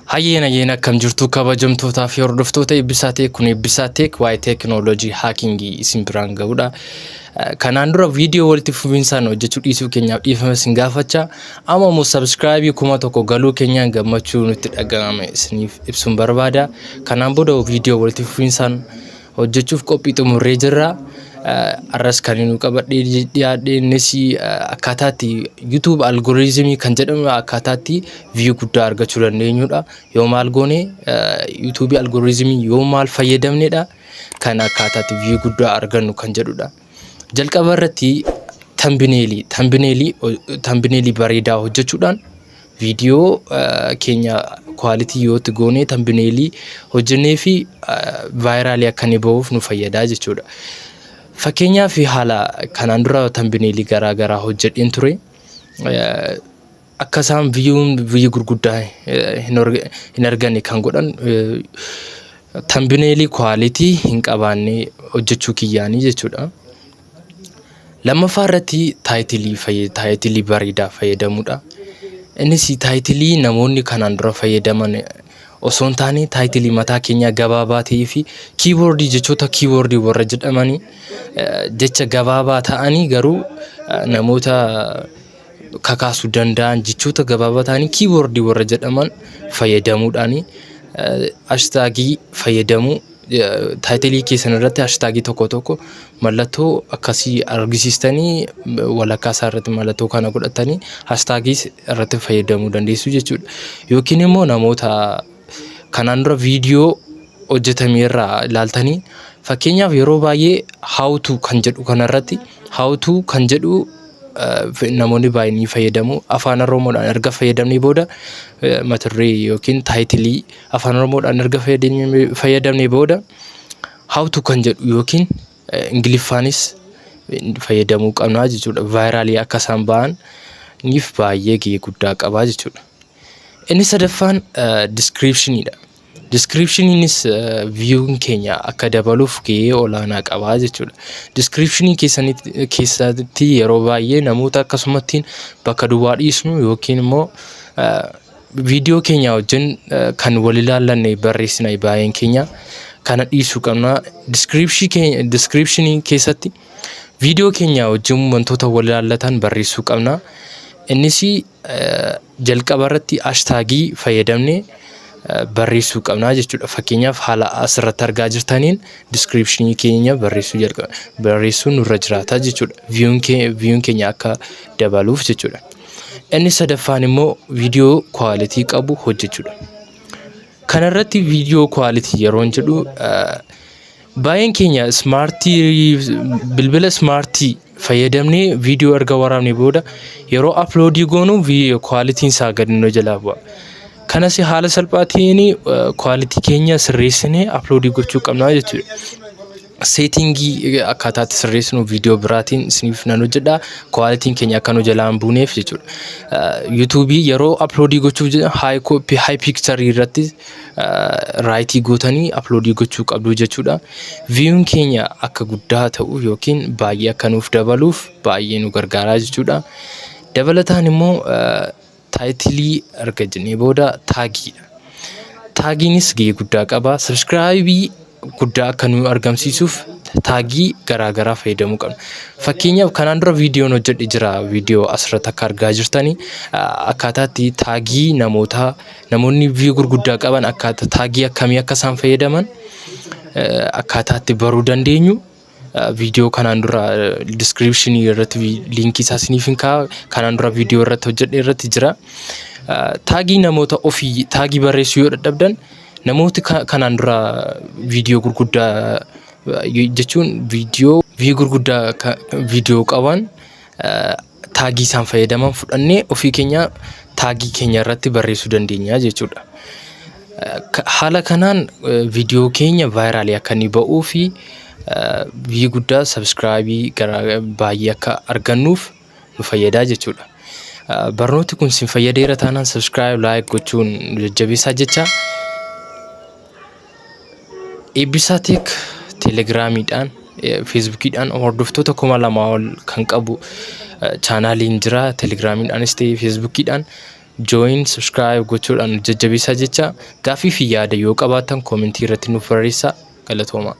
Hayyeena kam jirtu kabajamtootaa fi hordoftoota eebbisaatee kun eebbisaateek waa'ee teekinooloojii haakingii isin biraan ga'uudha. Kanaan dura viidiyoo walitti fufinsaan hojjechuu dhiisuu keenyaaf dhiifama isin gaafachaa. Amma immoo sabskraayibii 1000 galuu keenyaan gammachuu nutti dhaga'ame isiniif ibsuun barbaada. Kanaan booda viidiyoo walitti fufinsaan hojjechuuf qophii xumurree jirra. Arras kan inni qabadhee dhiyaadhee innis akkaataatti YouTube algoritmii kan jedhamu akkaataatti view guddaa argachuu dandeenyudha. Yoo maal goone YouTube algoritmii yoo maal fayyadamnedha kan akkaataatti view guddaa argannu kan jedhudha. Jalqaba irratti thumbnailii bareedaa hojjechuudhaan viidiyoo keenya quality yooti goone thumbnailii hojjennee fi viral akka inni ba'uuf nu fayyada jechuudha. Fakkeenyaa fi haala kanaan dura thumbnailii garaa hojjedheen ture. Akka isaan view gurguddaa hin arganne kan godhan thumbnailii quality hin qabaanne hojjechuu kiyyaanii jechuudha. Lammaffaa irratti taayitilii bareedaa fayyadamuudha. Innis taayitilii namoonni kanaan dura fayyadaman osoo hin taane taayitilii mataa keenya gabaabaa ta'ee fi kiiboordii jechoota kiiboordii warra jedhamanii jecha gabaabaa ta'anii garuu namoota kakaasuu danda'an jechoota gabaabaa ta'anii kiiboordii warra jedhaman fayyadamuudhaan hashtaagii fayyadamuu taayitilii keessan irratti hashtaagii tokko mallattoo akkasii argisiistanii walakkaa isaa irratti mallattoo kana godhatanii hashtaagii irratti fayyadamuu dandeessu jechuudha. Yookiin immoo namoota kanaan dura viidiyoo hojjetame irraa ilaaltanii fakkeenyaaf yeroo baay'ee how to kan jedhu kanarratti how to kan jedhu namoonni baay'inii fayyadamu. Afaan Oromoodhaan erga fayyadamnee booda mata duree yookiin taayitilii afaan Oromoodhaan erga fayyadamnee booda how to kan jedhu yookiin Ingiliffaanis fayyadamuu qabna jechuudha. Vaayiraalii akka isaan ba'an niif baay'ee gahee guddaa qaba jechuudha. Inni sadaffaan descriptionidha. Descriptioninis viewin keenya akka dabaluuf gahee olaanaa qaba jechuudha. Descriptionii keessatti yeroo baay'ee namoota akkasumattiin bakka duwwaa dhiisnu yookiin immoo viidiyoo keenya wajjin kan wal ilaallanne barreessina baay'een keenya kana dhiisuu qabna. Descriptionii keessatti viidiyoo keenya wajjin wantoota wal ilaallatan barreessuu qabna. Innis jalqaba irratti hashtaagii fayyadamnee barreessuu qabna jechuudha. Fakkeenyaaf haala asirratti argaa jirtaniin descriptionii keenya barreessuun nurra jiraata jechuudha. Viewin keenya akka dabaluuf jechuudha. Inni sadaffaan immoo viidiyoo quality qabu hojjechuudha. Kanarratti viidiyoo quality yeroon jedhu baay'een keenya bilbila smartii fayyadamnee viidiyoo erga waraabne booda yeroo uploadii goonu viidiyoo quality'n isaa gadi nu jalaa bu'a. Kanas haala salphaatiin quality keenya sirreessinee uploadii gochuu qabna jechuudha. Settingii akkaataatti sirreessinu viidiyoo biraatiin isiniif nan hojjedha. Quality'n keenya akka nu jalaa hin buuneef jechuudha. YouTube yeroo uploadii gochuuf high picture irratti right gootanii uploadii gochuu qabdu jechuudha. Viewin keenya akka guddaa ta'u yookiin baay'ee akka nuuf dabaluuf baay'ee nu gargaara jechuudha. Dabalataan immoo taayitilii erga jennee booda taagiidha. Taagiinis gahee guddaa qaba. Sabskraayibii guddaa akka nu argamsiisuuf taagii garaa fayyadamuu qabna. Fakkeenyaaf kanaan dura viidiyoon hojjedhe jira. Viidiyoo asirratti akka argaa jirtanii akkaataatti taagii namoonni view gurguddaa qaban akkaataa taagii akkamii akka isaan fayyadaman akkaataatti baruu dandeenyu. Viidiyoo kanaan dura descriptionii irratti linkii isaa isiniif hin kaa'a. Kanaan dura viidiyoo irratti hojjedhe irratti jira. Taagii namoota ofii taagii barreessuu yoo dadhabdan namooti kanaan dura viidiyoo gurguddaa jechuun viidiyoo gurguddaa viidiyoo qaban taagii isaan fayyadaman fudhannee ofii keenya taagii keenya irratti barreessuu dandeenya jechuudha. Haala kanaan viidiyoo keenya vaayiraalii akka inni ba'uu fi view guddaa sabskraayibii baay'ee akka argannuuf nu fayyada jechuudha. Barnooti kun isin fayyadeera taanaan subscribe like gochuun jajjabeessaa jecha. Eebbisaateek telegiraamiidhaan feesbuukiidhaan hordoftoota 2000 ol kan qabu chaanaaliin jira. Telegiraamiidhaanis ta'ee feesbuukiidhaan join subscribe gochuudhaan jajjabeessaa jecha. Gaaffii fi yaada yoo qabaattan koomentii irratti nuuf barreessaa. Galatooma.